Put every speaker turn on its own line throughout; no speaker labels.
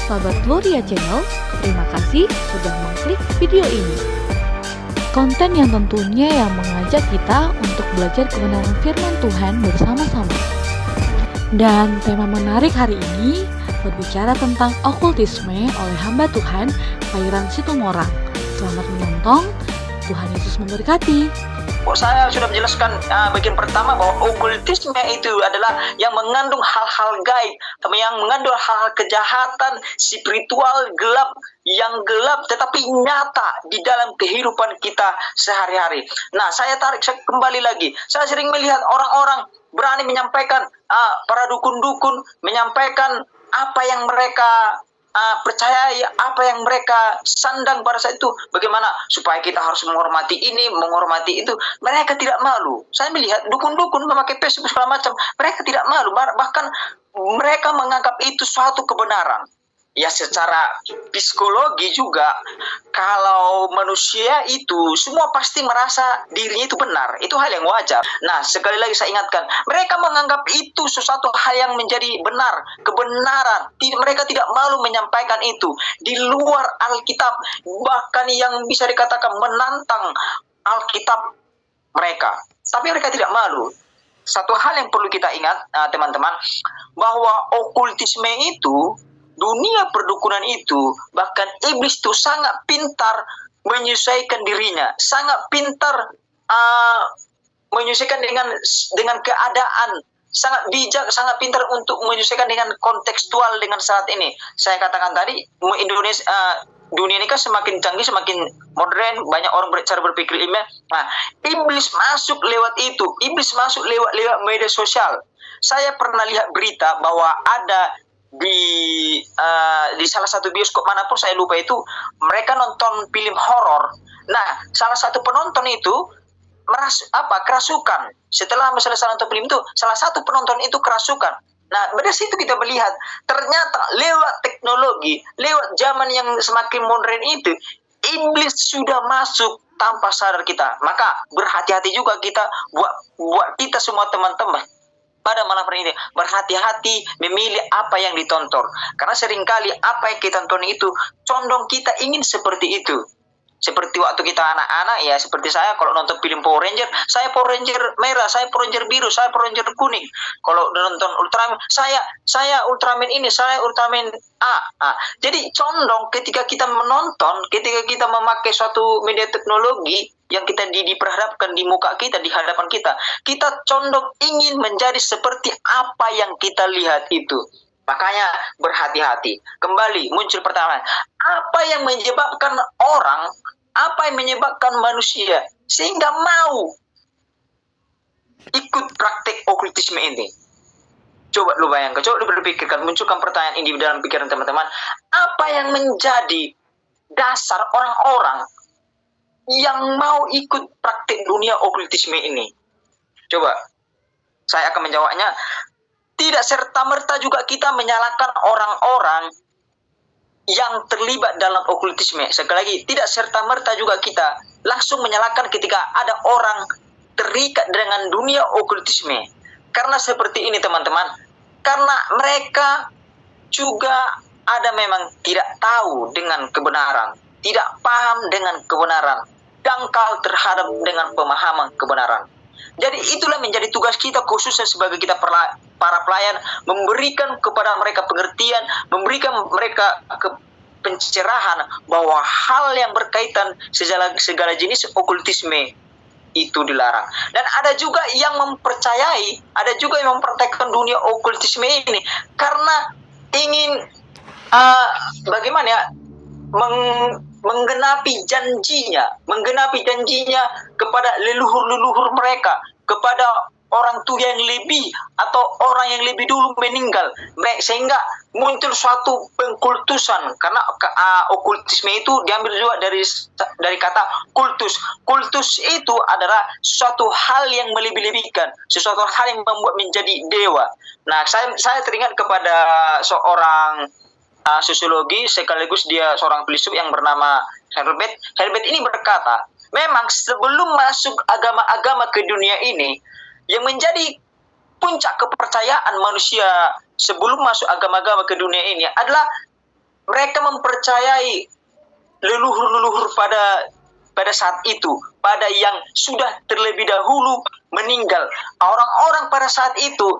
sahabat Gloria Channel, terima kasih sudah mengklik video ini. Konten yang tentunya yang mengajak kita untuk belajar kebenaran firman Tuhan bersama-sama. Dan tema menarik hari ini berbicara tentang okultisme oleh hamba Tuhan, Pairan Situmorang. Selamat menonton, Tuhan Yesus memberkati.
Saya sudah menjelaskan bagian pertama bahwa okultisme itu adalah yang mengandung hal-hal gaib, yang mengandung hal-hal kejahatan, spiritual, gelap, yang gelap tetapi nyata di dalam kehidupan kita sehari-hari. Nah, saya kembali lagi. Saya sering melihat orang-orang berani menyampaikan, para dukun-dukun menyampaikan apa yang mereka percayai, apa yang mereka sandang pada saat itu, bagaimana supaya kita harus menghormati ini, menghormati itu. Mereka tidak malu. Saya melihat dukun-dukun memakai Facebook segala macam, mereka tidak malu, bahkan mereka menganggap itu suatu kebenaran. Ya, secara psikologi juga, kalau manusia itu semua pasti merasa dirinya itu benar. Itu hal yang wajar. Nah, sekali lagi saya ingatkan, mereka menganggap itu sesuatu hal yang menjadi benar, kebenaran. Mereka tidak malu menyampaikan itu di luar Alkitab, bahkan yang bisa dikatakan menantang Alkitab mereka. Tapi mereka tidak malu. Satu hal yang perlu kita ingat, teman-teman, bahwa okultisme itu, dunia perdukunan itu, bahkan iblis itu sangat pintar menyesuaikan dirinya, sangat pintar menyesuaikan dengan keadaan, sangat bijak, sangat pintar untuk menyesuaikan dengan kontekstual dengan saat ini. Saya katakan tadi, dunia ini kan semakin canggih, semakin modern, banyak orang cara berpikir ilmiah. Nah, iblis masuk lewat itu, iblis masuk lewat media sosial. Saya pernah lihat berita bahwa ada di salah satu bioskop manapun, saya lupa itu, mereka nonton film horor. Nah, salah satu penonton itu kerasukan. Setelah selesai nonton film itu, salah satu penonton itu kerasukan. Nah, dari situ kita melihat ternyata lewat teknologi, lewat zaman yang semakin modern itu, iblis sudah masuk tanpa sadar kita. Maka berhati-hati juga kita buat kita semua teman-teman. Pada malam hari ini, berhati-hati memilih apa yang ditonton. Karena seringkali apa yang kita tonton itu, condong kita ingin seperti itu. Seperti waktu kita anak-anak, ya seperti saya kalau nonton film Power Ranger, saya Power Ranger merah, saya Power Ranger biru, saya Power Ranger kuning. Kalau nonton Ultraman, saya Ultraman ini, saya Ultraman A. Jadi condong ketika kita menonton, ketika kita memakai suatu media teknologi yang kita diperhadapkan di muka kita, di hadapan kita, kita condong ingin menjadi seperti apa yang kita lihat itu. Makanya berhati-hati. Kembali muncul pertanyaan, apa yang menyebabkan orang, apa yang menyebabkan manusia sehingga mau ikut praktek okultisme ini? Coba lu bayangkan, coba lu berpikirkan, munculkan pertanyaan ini dalam pikiran teman-teman. Apa yang menjadi dasar orang-orang yang mau ikut praktik dunia okultisme ini? Coba, saya akan menjawabnya. Tidak serta-merta juga kita menyalahkan orang-orang yang terlibat dalam okultisme. Sekali lagi, tidak serta-merta juga kita langsung menyalahkan ketika ada orang terikat dengan dunia okultisme. Karena seperti ini teman-teman, karena mereka juga ada memang tidak tahu dengan kebenaran, tidak paham dengan kebenaran, dangkal terhadap dengan pemahaman kebenaran. Jadi itulah menjadi tugas kita, khususnya sebagai kita para pelayan, memberikan kepada mereka pengertian, memberikan mereka pencerahan bahwa hal yang berkaitan segala jenis okultisme itu dilarang. Dan ada juga yang mempercayai, ada juga yang mempraktekkan dunia okultisme ini karena ingin bagaimana ya, menggenapi janjinya kepada leluhur-leluhur mereka, kepada orang tua yang lebih atau orang yang lebih dulu meninggal, sehingga muncul suatu pengkultusan. Karena okultisme itu diambil juga dari kata kultus. Kultus itu adalah suatu hal yang melebih-lebihkan, sesuatu hal yang membuat menjadi dewa. Nah, saya teringat kepada seorang sosiologi sekaligus dia seorang filsuf yang bernama Herbert. Herbert ini berkata, memang sebelum masuk agama-agama ke dunia ini, yang menjadi puncak kepercayaan manusia sebelum masuk agama-agama ke dunia ini adalah mereka mempercayai leluhur-leluhur pada saat itu, pada yang sudah terlebih dahulu meninggal. Orang-orang pada saat itu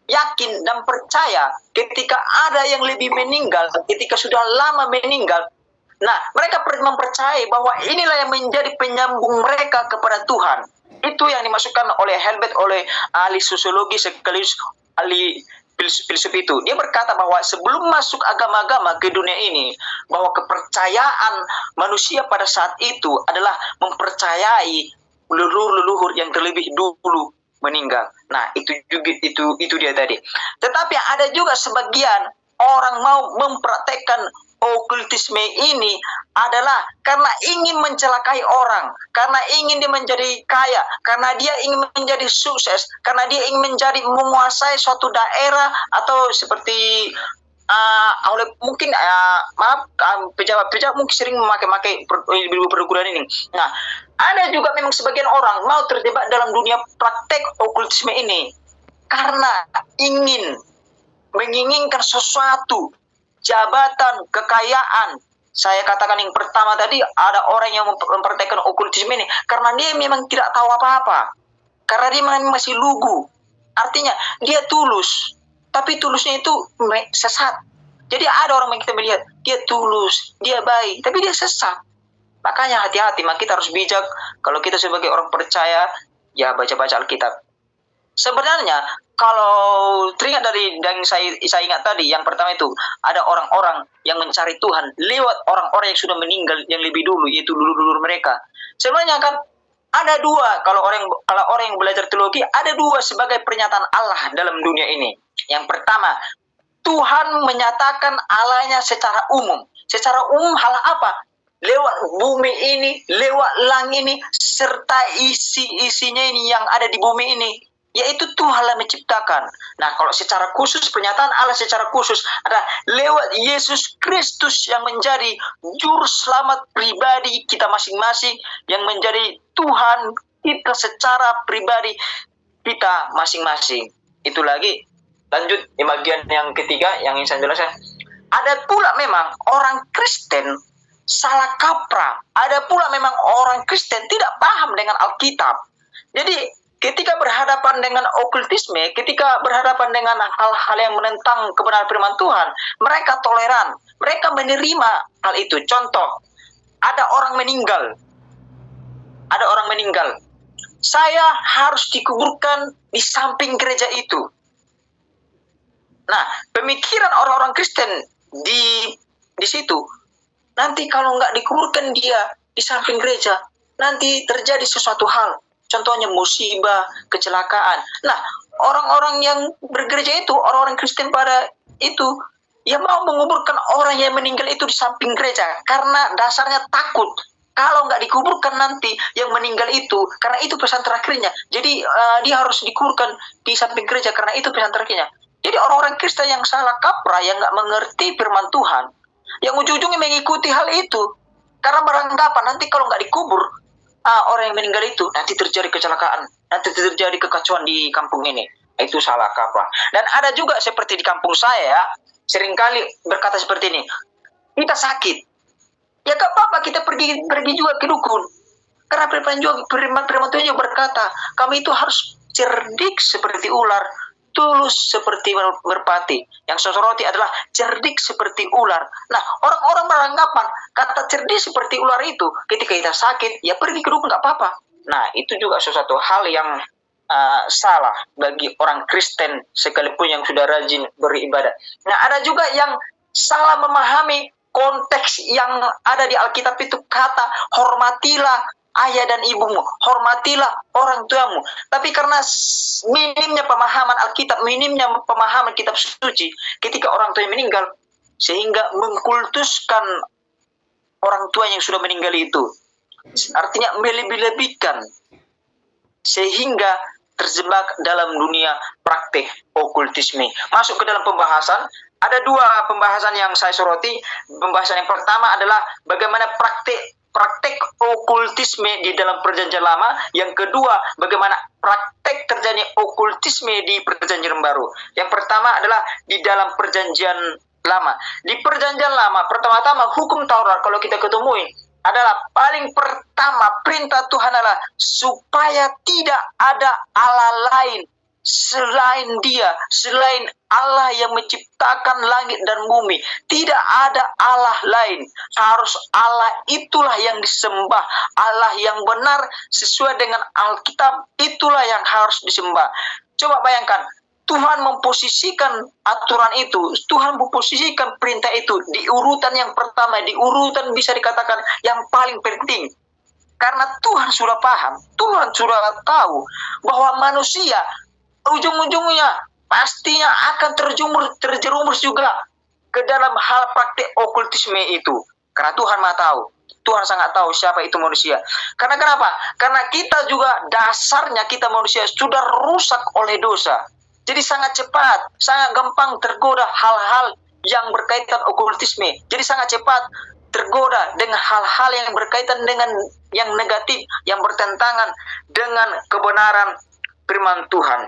yakin dan percaya ketika ada yang lebih meninggal, ketika sudah lama meninggal. Nah, mereka mempercayai bahwa inilah yang menjadi penyambung mereka kepada Tuhan. Itu yang dimasukkan oleh Helbet, oleh ahli sosiologi sekaligus ahli filsuf itu. Dia berkata bahwa sebelum masuk agama-agama ke dunia ini, bahwa kepercayaan manusia pada saat itu adalah mempercayai leluhur-leluhur yang terlebih dulu meninggal. Nah, itu dia tadi. Tetapi ada juga sebagian orang mau mempraktekkan okultisme ini adalah karena ingin mencelakai orang, karena ingin dia menjadi kaya, karena dia ingin menjadi sukses, karena dia ingin menjadi menguasai suatu daerah, atau seperti oleh mungkin pejabat mungkin sering memakai perguruan ini. Nah, ada juga memang sebagian orang mau terjebak dalam dunia praktek okultisme ini karena menginginkan sesuatu, jabatan, kekayaan. Saya katakan yang pertama tadi, ada orang yang mempraktekkan okultisme ini karena dia memang tidak tahu apa-apa, karena dia masih lugu. Artinya dia tulus, tapi tulusnya itu sesat. Jadi ada orang yang kita melihat dia tulus, dia baik, tapi dia sesat. Makanya hati-hati, kita harus bijak. Kalau kita sebagai orang percaya, ya baca-baca Alkitab. Sebenarnya kalau teringat dari yang saya ingat tadi, yang pertama itu ada orang-orang yang mencari Tuhan lewat orang-orang yang sudah meninggal yang lebih dulu, yaitu dulur-dulur mereka. Sebenarnya kan ada dua, kalau orang yang belajar teologi, ada dua sebagai pernyataan Allah dalam dunia ini. Yang pertama, Tuhan menyatakan Allahnya secara umum. Secara umum hal apa? Lewat bumi ini, lewat langit ini, serta isi-isinya ini yang ada di bumi ini, yaitu Tuhan yang menciptakan. Nah, kalau secara khusus, pernyataan Allah secara khusus adalah lewat Yesus Kristus yang menjadi juru selamat pribadi kita masing-masing, yang menjadi Tuhan kita secara pribadi kita masing-masing. Itu lagi. Lanjut di bagian yang ketiga yang ingin saya jelaskan. Ada pula memang orang Kristen salah kaprah. Ada pula memang orang Kristen tidak paham dengan Alkitab. Jadi ketika berhadapan dengan okultisme, ketika berhadapan dengan hal-hal yang menentang kebenaran firman Tuhan, mereka toleran, mereka menerima hal itu. Contoh, ada orang meninggal. Saya harus dikuburkan di samping gereja itu. Nah, pemikiran orang-orang Kristen di situ, nanti kalau nggak dikuburkan dia di samping gereja, nanti terjadi sesuatu hal. Contohnya musibah, kecelakaan. Nah, orang-orang yang bergereja itu, orang-orang Kristen pada itu, yang mau menguburkan orang yang meninggal itu di samping gereja, karena dasarnya takut. Kalau nggak dikuburkan nanti yang meninggal itu, karena itu pesan terakhirnya. Jadi dia harus dikuburkan di samping gereja, karena itu pesan terakhirnya. Jadi orang-orang Kristen yang salah kaprah, yang nggak mengerti firman Tuhan, yang ujung-ujungnya mengikuti hal itu, karena beranggapan nanti kalau nggak dikubur, orang yang meninggal itu, nanti terjadi kecelakaan, nanti terjadi kekacauan di kampung ini. Itu salah kaprah. Dan ada juga seperti di kampung saya, seringkali berkata seperti ini, kita sakit, ya gak apa-apa, kita pergi juga ke dukun. Karena firman Tuhan juga berkata, kami itu harus cerdik seperti ular, tulus seperti merpati. Yang saya soroti adalah cerdik seperti ular. Nah, orang-orang beranggapan kata cerdik seperti ular itu, ketika kita sakit, ya pergi ke dukun, nggak apa-apa. Nah, itu juga sesuatu hal yang salah bagi orang Kristen sekalipun yang sudah rajin beribadah. Nah, ada juga yang salah memahami konteks yang ada di Alkitab itu, kata hormatilah ayah dan ibumu, hormatilah orang tuamu. Tapi karena minimnya pemahaman Alkitab, minimnya pemahaman kitab suci, ketika orang tua meninggal, sehingga mengkultuskan orang tua yang sudah meninggal itu. Artinya melebih-lebihkan, sehingga terjebak dalam dunia praktik okultisme. Masuk ke dalam pembahasan, ada dua pembahasan yang saya soroti. Pembahasan yang pertama adalah bagaimana praktik okultisme di dalam perjanjian lama. Yang kedua, bagaimana praktek terjadi okultisme di perjanjian baru. Yang pertama adalah di dalam perjanjian Lama. Di perjanjian lama, pertama-tama hukum Taurat kalau kita ketemui adalah paling pertama perintah Tuhan adalah supaya tidak ada Allah lain selain Dia, selain Allah yang menciptakan langit dan bumi. Tidak ada Allah lain. Harus Allah itulah yang disembah. Allah yang benar sesuai dengan Alkitab itulah yang harus disembah. Coba bayangkan, Tuhan memposisikan aturan itu, Tuhan memposisikan perintah itu di urutan yang pertama, di urutan bisa dikatakan yang paling penting. Karena Tuhan sudah paham, Tuhan sudah tahu bahwa manusia ujung-ujungnya pastinya akan terjerumus juga ke dalam hal praktik okultisme itu. Karena Tuhan Maha tahu, Tuhan sangat tahu siapa itu manusia. Karena kenapa? Karena kita juga dasarnya kita manusia sudah rusak oleh dosa. Jadi sangat cepat, sangat gampang tergoda hal-hal yang berkaitan okultisme. Jadi sangat cepat tergoda dengan hal-hal yang berkaitan dengan yang negatif, yang bertentangan dengan kebenaran firman Tuhan.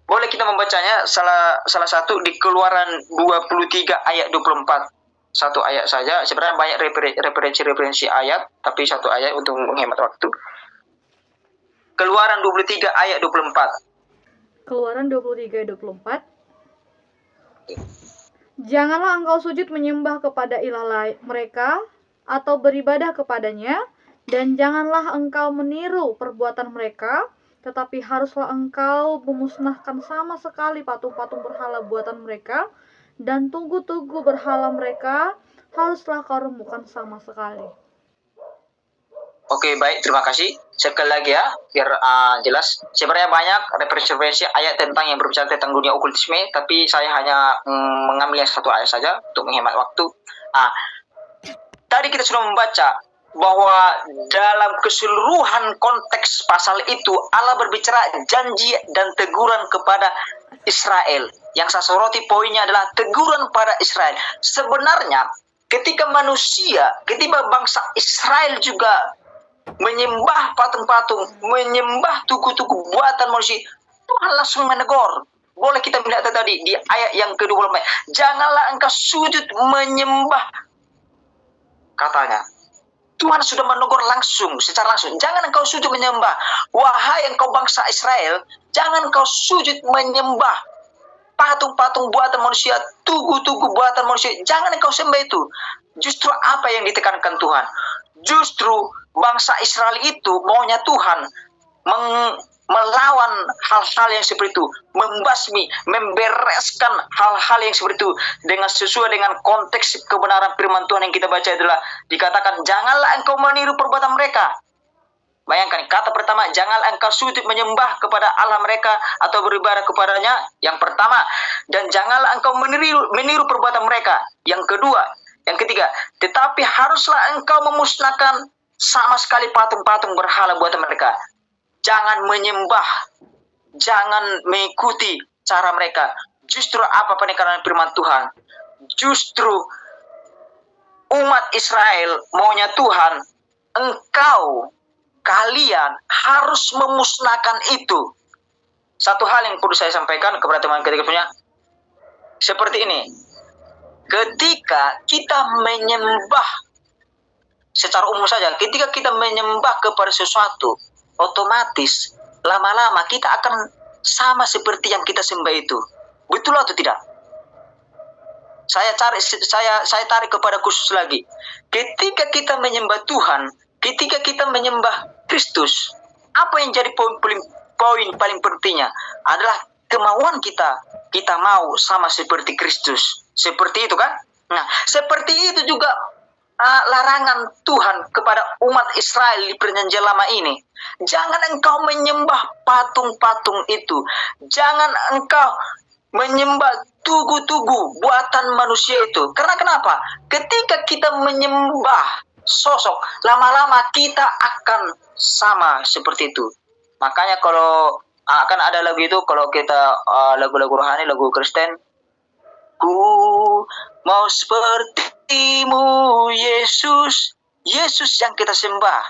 Boleh kita membacanya salah satu di Keluaran 23 ayat 24. Satu ayat saja, sebenarnya banyak referensi ayat, tapi satu ayat untuk menghemat waktu. Keluaran 23 ayat 24.
Keluaran 23 ayat 24. Janganlah engkau sujud menyembah kepada ilah mereka atau beribadah kepadanya, dan janganlah engkau meniru perbuatan mereka, tetapi haruslah engkau memusnahkan sama sekali patung-patung berhala buatan mereka, dan tugu-tugu berhala mereka haruslah kau remukkan sama sekali.
Oke, baik, terima kasih. Sekali lagi ya, biar jelas. Sebenarnya banyak referensi ayat tentang yang berbicara tentang dunia okultisme, tapi saya hanya mengambil satu ayat saja untuk menghemat waktu. Tadi kita sudah membaca bahwa dalam keseluruhan konteks pasal itu Allah berbicara janji dan teguran kepada Israel. Yang saya soroti poinnya adalah teguran pada Israel. Sebenarnya ketika bangsa Israel juga menyembah patung-patung, menyembah tugu-tugu buatan manusia, Tuhan langsung menegur. Boleh kita melihat tadi di ayat yang ke-24. Janganlah engkau sujud menyembah, katanya. Tuhan sudah menegur secara langsung. Jangan engkau sujud menyembah. Wahai engkau bangsa Israel, jangan engkau sujud menyembah patung-patung buatan manusia, tugu-tugu buatan manusia. Jangan engkau sembah itu. Justru apa yang ditekankan Tuhan? Justru bangsa Israel itu maunya Tuhan melawan hal-hal yang seperti itu, membasmi, membereskan hal-hal yang seperti itu dengan sesuai dengan konteks kebenaran firman Tuhan yang kita baca adalah dikatakan janganlah engkau meniru perbuatan mereka. Bayangkan kata pertama, janganlah engkau sujud menyembah kepada Allah mereka atau beribadah kepadanya. Yang pertama, dan janganlah engkau meniru perbuatan mereka. Yang kedua, yang ketiga, tetapi haruslah engkau memusnahkan sama sekali patung-patung berhala buatan mereka. Jangan menyembah, jangan mengikuti cara mereka. Justru apa penekanan firman Tuhan? Justru umat Israel maunya Tuhan, kalian harus memusnahkan itu. Satu hal yang perlu saya sampaikan kepada teman ketika punya seperti ini. Ketika kita menyembah secara umum saja, ketika kita menyembah kepada sesuatu, otomatis lama-lama kita akan sama seperti yang kita sembah itu. Betul atau tidak? Saya tarik kepada khusus lagi. Ketika kita menyembah Tuhan, ketika kita menyembah Kristus, apa yang jadi poin paling pentingnya adalah kemauan kita mau sama seperti Kristus. Seperti itu kan? Nah, seperti itu juga larangan Tuhan kepada umat Israel di perjanjian lama ini. Jangan engkau menyembah patung-patung itu. Jangan engkau menyembah tugu-tugu buatan manusia itu. Karena kenapa? Ketika kita menyembah sosok, lama-lama kita akan sama seperti itu. Makanya kalau akan ada lagu itu, kalau kita lagu-lagu rohani, lagu Kristen, ku mau sepertimu Yesus, Yesus yang kita sembah.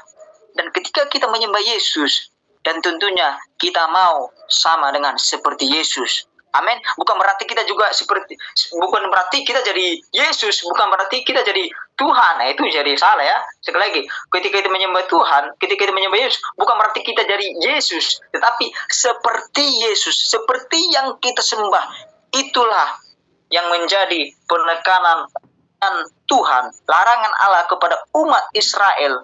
Dan ketika kita menyembah Yesus, dan tentunya kita mau sama dengan seperti Yesus. Amin. Bukan berarti kita juga bukan berarti kita jadi Yesus, bukan berarti kita jadi Tuhan. Nah, itu jadi salah ya. Sekali lagi, ketika kita menyembah Tuhan, ketika kita menyembah Yesus, bukan berarti kita jadi Yesus, tetapi seperti Yesus, seperti yang kita sembah. Itulah yang menjadi penekanan Tuhan, larangan Allah kepada umat Israel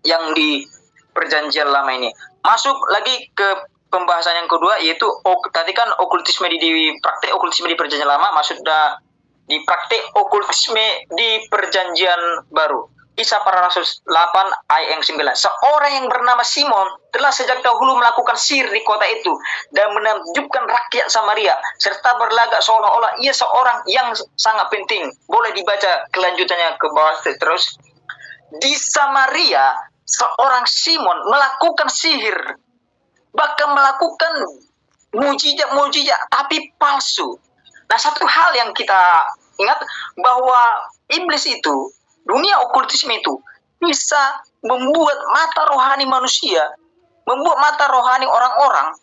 yang di perjanjian lama ini. Masuk lagi ke pembahasan yang kedua, yaitu tadi kan okultisme di praktek okultisme di perjanjian lama, maksud di praktek okultisme di perjanjian baru. Kisah para Rasul 8 ayat yang 9. Seorang yang bernama Simon telah sejak dahulu melakukan sihir di kota itu dan menakjubkan rakyat Samaria serta berlagak seolah-olah ia seorang yang sangat penting. Boleh dibaca kelanjutannya ke bawah terus. Di Samaria seorang Simon melakukan sihir, bahkan melakukan mujizat-mujizat tapi palsu. Nah, satu hal yang kita ingat bahwa iblis itu, dunia okultisme itu bisa membuat mata rohani manusia, membuat mata rohani orang-orang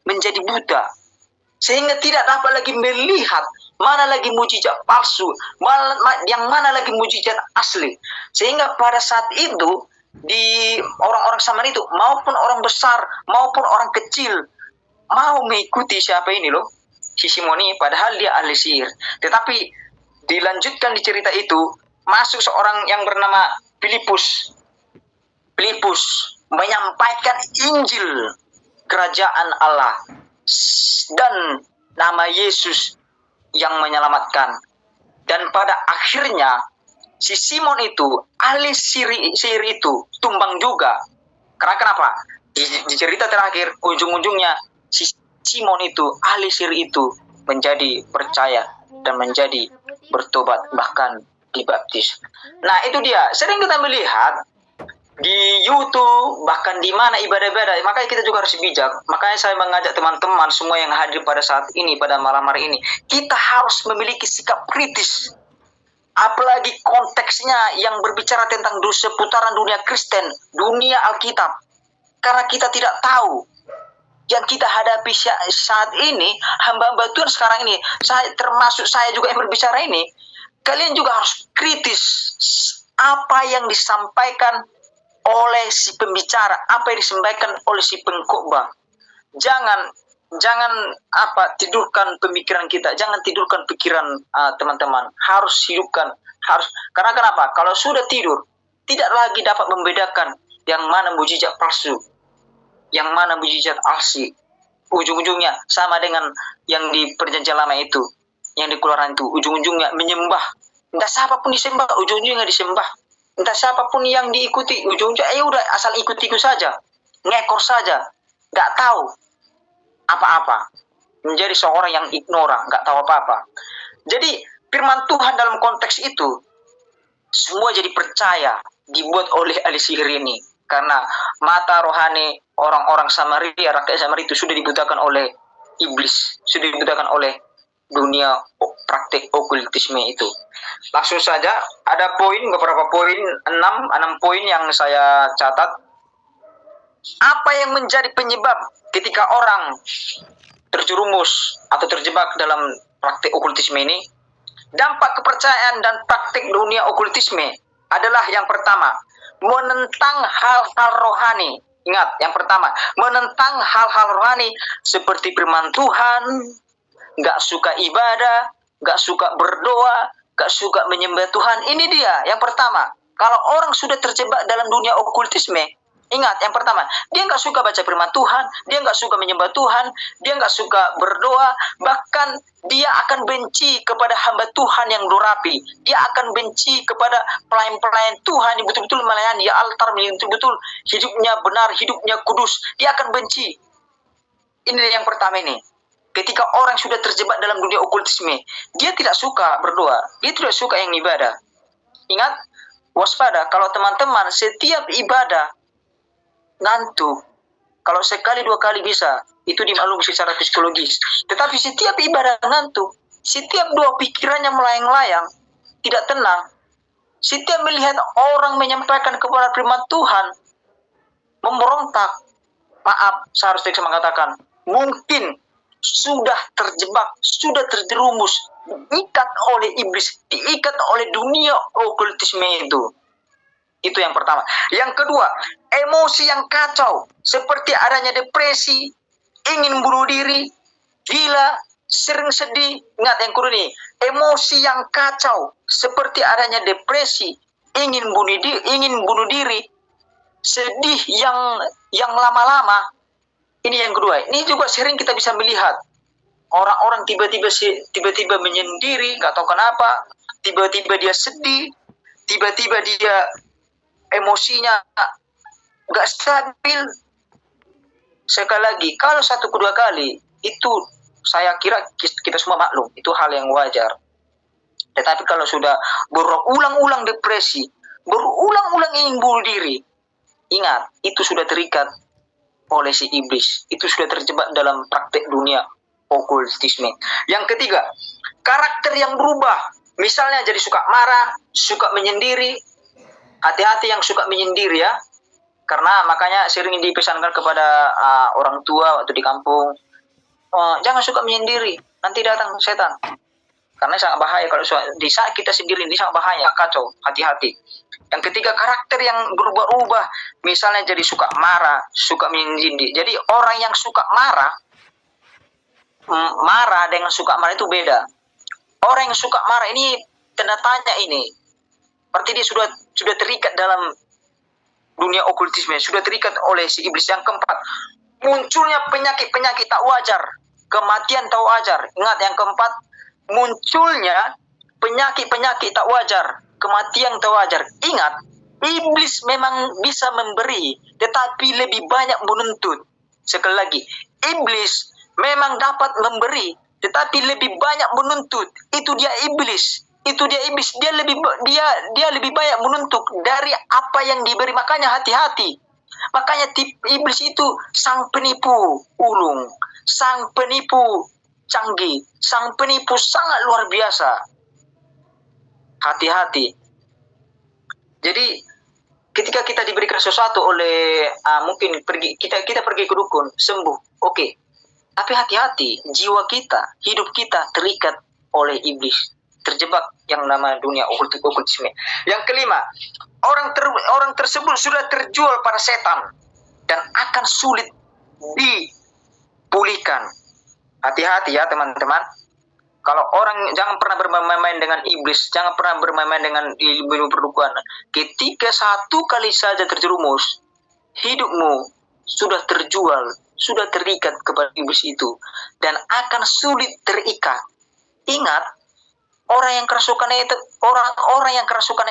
menjadi buta, sehingga tidak dapat lagi melihat mana lagi mujizat palsu, yang mana lagi mujizat asli. Sehingga pada saat itu di orang-orang Samaria itu, maupun orang besar maupun orang kecil, mau mengikuti siapa ini loh, si Simon ini, padahal dia ahli sihir. Tetapi dilanjutkan di cerita itu, masuk seorang yang bernama Filipus. Filipus menyampaikan Injil kerajaan Allah dan nama Yesus yang menyelamatkan. Dan pada akhirnya si Simon itu, ahli sihir itu, tumbang juga. Karena kenapa? Di cerita terakhir, ujung-ujungnya si Simon itu, ahli sihir itu, menjadi percaya dan menjadi bertobat, bahkan dibaptis. Nah, itu dia. Sering kita melihat di YouTube, bahkan di mana ibadah-ibadah. Makanya kita juga harus bijak. Makanya saya mengajak teman-teman semua yang hadir pada saat ini, pada malam hari ini, kita harus memiliki sikap kritis. Apalagi konteksnya yang berbicara tentang seputaran dunia Kristen, dunia Alkitab. Karena kita tidak tahu yang kita hadapi saat ini, hamba-hamba Tuhan sekarang ini, termasuk saya juga yang berbicara ini, kalian juga harus kritis apa yang disampaikan oleh si pembicara, apa yang disampaikan oleh si pengkhotbah. Jangan tidurkan pemikiran kita, jangan tidurkan pikiran teman-teman. Harus hidupkan, karena kenapa? Kalau sudah tidur, tidak lagi dapat membedakan yang mana mujizat palsu, yang mana mujizat asli. Ujung-ujungnya sama dengan yang di perjanjian lama itu, yang di Keluaran itu, ujung-ujungnya menyembah. Entah siapapun disembah, ujung-ujungnya disembah. Entah siapapun yang diikuti, ujung-ujungnya udah asal ikut-ikut saja, ngekor saja, nggak tahu apa-apa, menjadi seorang yang ignoran, nggak tahu apa-apa. Jadi firman Tuhan dalam konteks itu semua jadi percaya dibuat oleh ahli sihir ini, karena mata rohani orang-orang Samaria, rakyat Samaria itu sudah dibutakan oleh iblis, sudah dibutakan oleh dunia praktik okultisme itu. Langsung saja, ada beberapa poin, 6 poin yang saya catat. Apa yang menjadi penyebab ketika orang terjerumus atau terjebak dalam praktik okultisme ini? Dampak kepercayaan dan praktik dunia okultisme adalah yang pertama, menentang hal-hal rohani. Ingat, yang pertama, menentang hal-hal rohani seperti firman Tuhan, nggak suka ibadah, nggak suka berdoa, nggak suka menyembah Tuhan. Ini dia yang pertama. Kalau orang sudah terjebak dalam dunia okultisme, ingat, yang pertama, dia nggak suka baca firman Tuhan, dia nggak suka menyembah Tuhan, dia nggak suka berdoa, bahkan dia akan benci kepada hamba Tuhan yang durapi. Dia akan benci kepada pelayan-pelayan Tuhan yang betul-betul melayani di altar, yang betul-betul hidupnya benar, hidupnya kudus. Dia akan benci. Ini yang pertama ini. Ketika orang sudah terjebak dalam dunia okultisme, dia tidak suka berdoa, dia tidak suka yang ibadah. Ingat, waspada, kalau teman-teman setiap ibadah ngantuk, kalau sekali 2 kali bisa, itu dimaklumi secara psikologis. Tetapi setiap ibadah ngantuk, setiap doa pikirannya melayang-layang, tidak tenang, setiap melihat orang menyampaikan kepada firman Tuhan, memberontak, maaf, seharusnya saya mengatakan, mungkin sudah terjebak, sudah terjerumus, diikat oleh iblis, diikat oleh dunia okultisme itu. Itu yang pertama. Yang kedua, emosi yang kacau, seperti adanya depresi, ingin bunuh diri, gila, sering sedih. Ingat yang kedua nih, emosi yang kacau, seperti adanya depresi, ingin bunuh diri, sedih yang lama-lama. Ini yang kedua. Ini juga sering kita bisa melihat orang-orang tiba-tiba menyendiri, nggak tahu kenapa, tiba-tiba dia sedih, tiba-tiba dia emosinya nggak stabil. Sekali lagi, kalau satu kedua kali itu saya kira kita semua maklum, itu hal yang wajar. Tetapi kalau sudah berulang-ulang depresi, berulang-ulang ingin bunuh diri, ingat, itu sudah terikat oleh si iblis. Itu sudah terjebak dalam praktek dunia okultisme. Yang ketiga, karakter yang berubah. Misalnya jadi suka marah, suka menyendiri. Hati-hati yang suka menyendiri ya. Karena makanya sering dipesankan kepada orang tua waktu di kampung, jangan suka menyendiri, nanti datang setan. Karena sangat bahaya kalau di saat kita sendiri, ini sangat bahaya, kacau, hati-hati. Yang ketiga, karakter yang berubah-ubah. Misalnya jadi suka marah, suka menyendiri. Jadi orang yang suka marah dengan suka marah itu beda. Orang yang suka marah ini tanda tanya ini. Berarti dia sudah terikat dalam dunia okultisme, sudah terikat oleh si iblis. Yang keempat, munculnya penyakit-penyakit tak wajar, kematian tak wajar. Ingat yang keempat, munculnya penyakit-penyakit tak wajar, kematian tak wajar. Ingat, iblis memang bisa memberi, tetapi lebih banyak menuntut. Sekali lagi, iblis memang dapat memberi, tetapi lebih banyak menuntut. Itu dia iblis. Dia lebih banyak menuntut dari apa yang diberi. Makanya hati-hati. Makanya iblis itu sang penipu ulung, sang penipu canggih, sang penipu sangat luar biasa. Hati-hati. Jadi ketika kita diberikan sesuatu oleh mungkin kita pergi ke dukun, sembuh, oke. Tapi hati-hati, jiwa kita, hidup kita terikat oleh iblis, terjebak yang nama dunia okultisme. Yang kelima, orang tersebut sudah terjual pada setan dan akan sulit dipulihkan. Hati-hati ya teman-teman. Kalau orang, jangan pernah bermain-main dengan iblis, jangan pernah bermain-main dengan ilmu perdukuhan. Ketika satu kali saja terjerumus, hidupmu sudah terjual, sudah terikat kepada iblis itu, dan akan sulit terikat. Ingat, orang yang kerasukan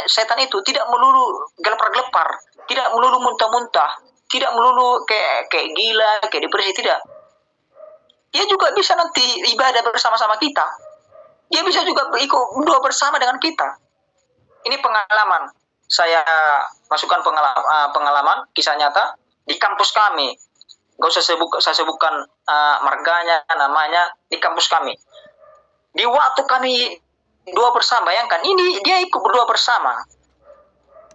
setan itu tidak melulu gelepar-gelepar, tidak melulu muntah-muntah, tidak melulu kayak gila, kayak depresi, tidak. Dia juga bisa nanti ibadah bersama-sama kita. Dia bisa juga ikut doa bersama dengan kita. Ini pengalaman. Saya masukkan pengalaman kisah nyata di kampus kami. Gak usah saya sebutkan marganya, namanya, di kampus kami. Di waktu kami doa bersama, bayangkan, ini dia ikut berdoa bersama.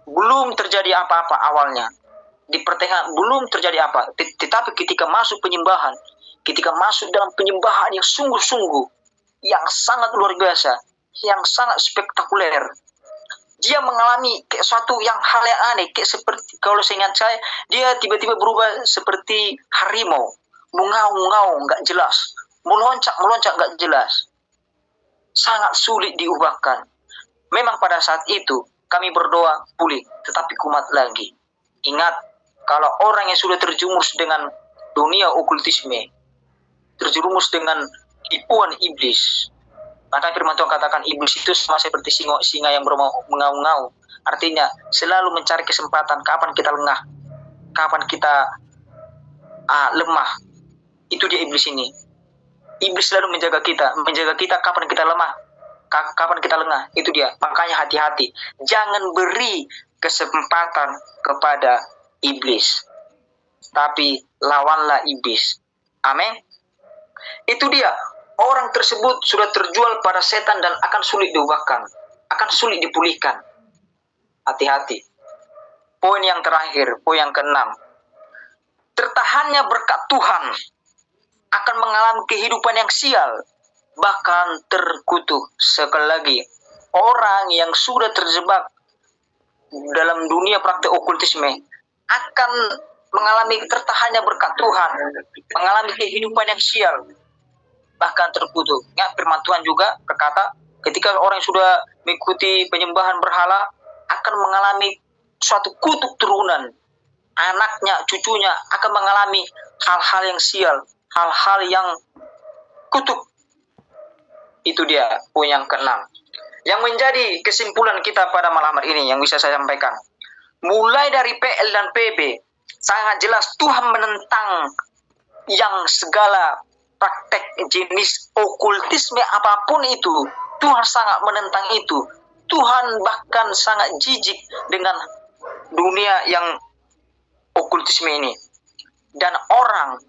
Belum terjadi apa-apa awalnya. Di pertengahan belum terjadi apa. Tetapi ketika masuk penyembahan, ketika masuk dalam penyembahan yang sungguh-sungguh, yang sangat luar biasa, yang sangat spektakuler, dia mengalami kayak suatu hal yang aneh, kayak seperti, kalau seingat saya, dia tiba-tiba berubah seperti harimau, mengaung-ngaung nggak jelas, meloncat nggak jelas, sangat sulit diubahkan. Memang pada saat itu kami berdoa pulih, tetapi kumat lagi. Ingat, kalau orang yang sudah terjumus dengan dunia okultisme, terjerumus dengan tipuan iblis, maka firman Tuhan katakan iblis itu sama seperti singa yang mengaung-ngaung. Artinya selalu mencari kesempatan kapan kita lengah, kapan kita lemah. Itu dia iblis ini. Iblis selalu menjaga kita kapan kita lemah, kapan kita lengah. Itu dia. Makanya hati-hati, jangan beri kesempatan kepada iblis, tapi lawanlah iblis. Amin. Itu dia. Orang tersebut sudah terjual pada setan dan akan sulit diubahkan, akan sulit dipulihkan. Hati-hati. Poin yang terakhir, poin yang keenam. Tertahannya berkat Tuhan akan mengalami kehidupan yang sial, bahkan terkutuk. Sekali lagi, orang yang sudah terjebak dalam dunia praktek okultisme akan mengalami tertahannya berkat Tuhan, mengalami kehidupan yang sial, bahkan terkutuk. Ya, firman Tuhan juga berkata, ketika orang yang sudah mengikuti penyembahan berhala akan mengalami suatu kutuk turunan. Anaknya, cucunya akan mengalami hal-hal yang sial, hal-hal yang kutuk. Itu dia poin yang keenam. Yang menjadi kesimpulan kita pada malam hari ini yang bisa saya sampaikan. Mulai dari PL dan PB, sangat jelas Tuhan menentang yang segala praktek jenis okultisme apapun itu. Tuhan sangat menentang itu. Tuhan bahkan sangat jijik dengan dunia yang okultisme ini. Dan orang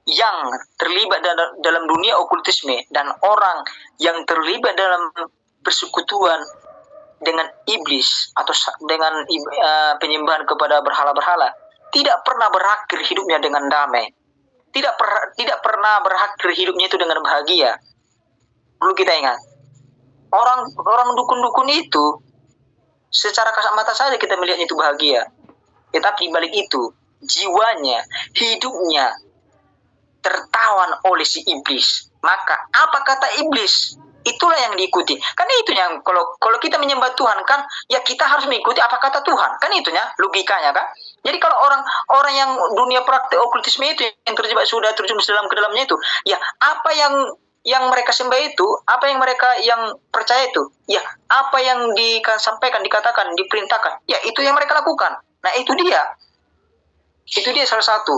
yang terlibat dalam dunia okultisme dan orang yang terlibat dalam persekutuan dengan iblis atau dengan penyembahan kepada berhala-berhala tidak pernah berakhir hidupnya dengan damai. Tidak pernah berakhir hidupnya itu dengan bahagia. Perlu kita ingat, orang dukun-dukun itu secara kasat mata saja kita melihatnya itu bahagia. Tetapi balik itu jiwanya, hidupnya tertawan oleh si iblis. Maka apa kata iblis? Itulah yang diikuti. Kan itu yang kalau kita menyembah Tuhan kan, ya kita harus mengikuti apa kata Tuhan. Kan itunya logikanya kan. Jadi kalau orang yang dunia praktek okultisme itu yang terjebak sudah terjun ke dalamnya itu, ya apa yang mereka sembah itu, apa yang mereka yang percaya itu, ya apa yang disampaikan, dikatakan, diperintahkan, ya itu yang mereka lakukan. Nah itu dia salah satu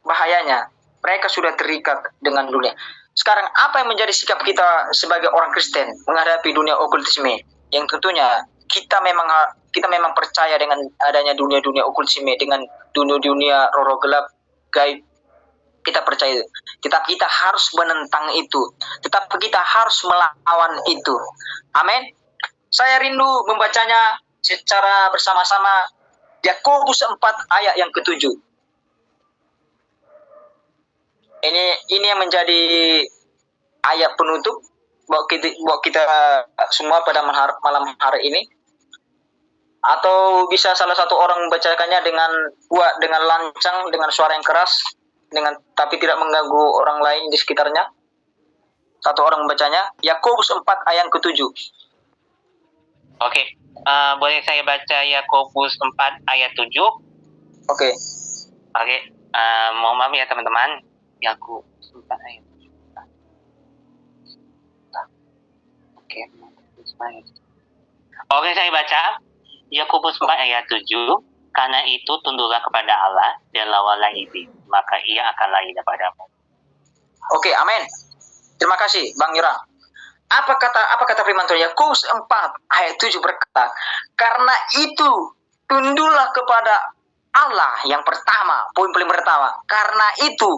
bahayanya. Mereka sudah terikat dengan dunia. Sekarang apa yang menjadi sikap kita sebagai orang Kristen menghadapi dunia okultisme? Yang tentunya kita memang percaya dengan adanya dunia okultisme, dengan dunia roh gelap, gaib. Kita percaya itu. Tetapi kita harus menentang itu. Tetapi kita harus melawan itu. Amin. Saya rindu membacanya secara bersama-sama. Yakobus 4 ayat yang ke-7. Ini yang menjadi ayat penutup buat kita semua pada malam hari ini. Atau bisa salah satu orang membacakannya dengan lancang, dengan suara yang keras, tapi tidak mengganggu orang lain di sekitarnya. Satu orang membacanya. Yakobus 4 ayat ke-7.
Oke, boleh saya baca Yakobus 4 ayat 7?
Oke.
Mohon maaf ya teman-teman. Yakobus 4 ayat 7. Oke, saya baca Yakobus 4 ayat 7. Karena itu tunduklah kepada Allah dan lawanlah iblis, maka ia akan lari daripadamu.
Oke, amin. Terima kasih Bang Yura. Apa kata firman Tuhan? Yakobus 4 ayat 7 berkata, karena itu tunduklah kepada Allah yang pertama, poin paling pertama. Karena itu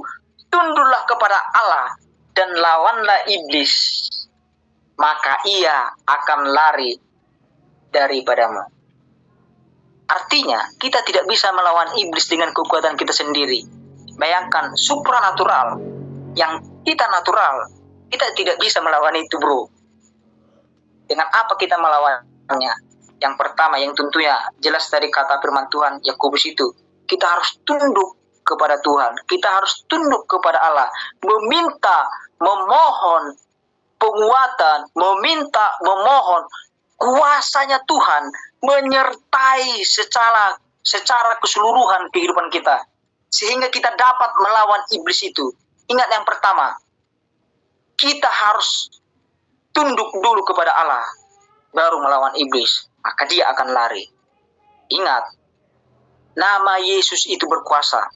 tunduklah kepada Allah dan lawanlah iblis, maka ia akan lari daripadamu. Artinya, kita tidak bisa melawan iblis dengan kekuatan kita sendiri. Bayangkan, supranatural yang kita natural, kita tidak bisa melawan itu, bro. Dengan apa kita melawannya? Yang pertama, yang tentunya jelas dari kata firman Tuhan Yakobus itu, kita harus tunduk kepada Tuhan. Kita harus tunduk kepada Allah, meminta, memohon penguatan, memohon kuasanya Tuhan menyertai secara keseluruhan kehidupan kita, sehingga kita dapat melawan iblis itu. Ingat yang pertama, kita harus tunduk dulu kepada Allah, baru melawan iblis, maka dia akan lari. Ingat, nama Yesus itu berkuasa,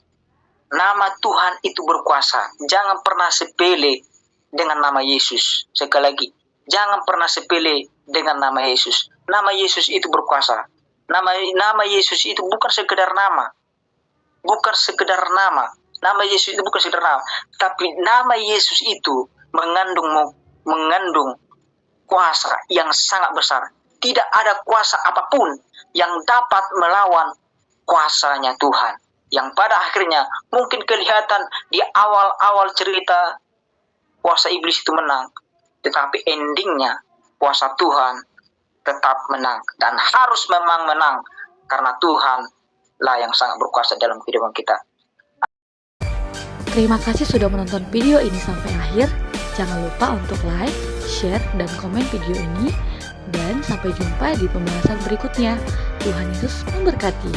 nama Tuhan itu berkuasa. Jangan pernah sepele dengan nama Yesus. Sekali lagi, jangan pernah sepele dengan nama Yesus. Nama Yesus itu berkuasa. Nama Yesus itu bukan sekedar nama. Bukan sekedar nama. Nama Yesus itu bukan sekedar nama. Tapi nama Yesus itu mengandung kuasa yang sangat besar. Tidak ada kuasa apapun yang dapat melawan kuasanya Tuhan. yang pada akhirnya mungkin kelihatan di awal-awal cerita kuasa iblis itu menang, tetapi endingnya kuasa Tuhan tetap menang dan harus memang menang karena Tuhan lah yang sangat berkuasa dalam kehidupan kita.
Terima kasih sudah menonton video ini sampai akhir. Jangan lupa untuk like, share, dan komen video ini. Dan sampai jumpa di pembahasan berikutnya. Tuhan Yesus memberkati.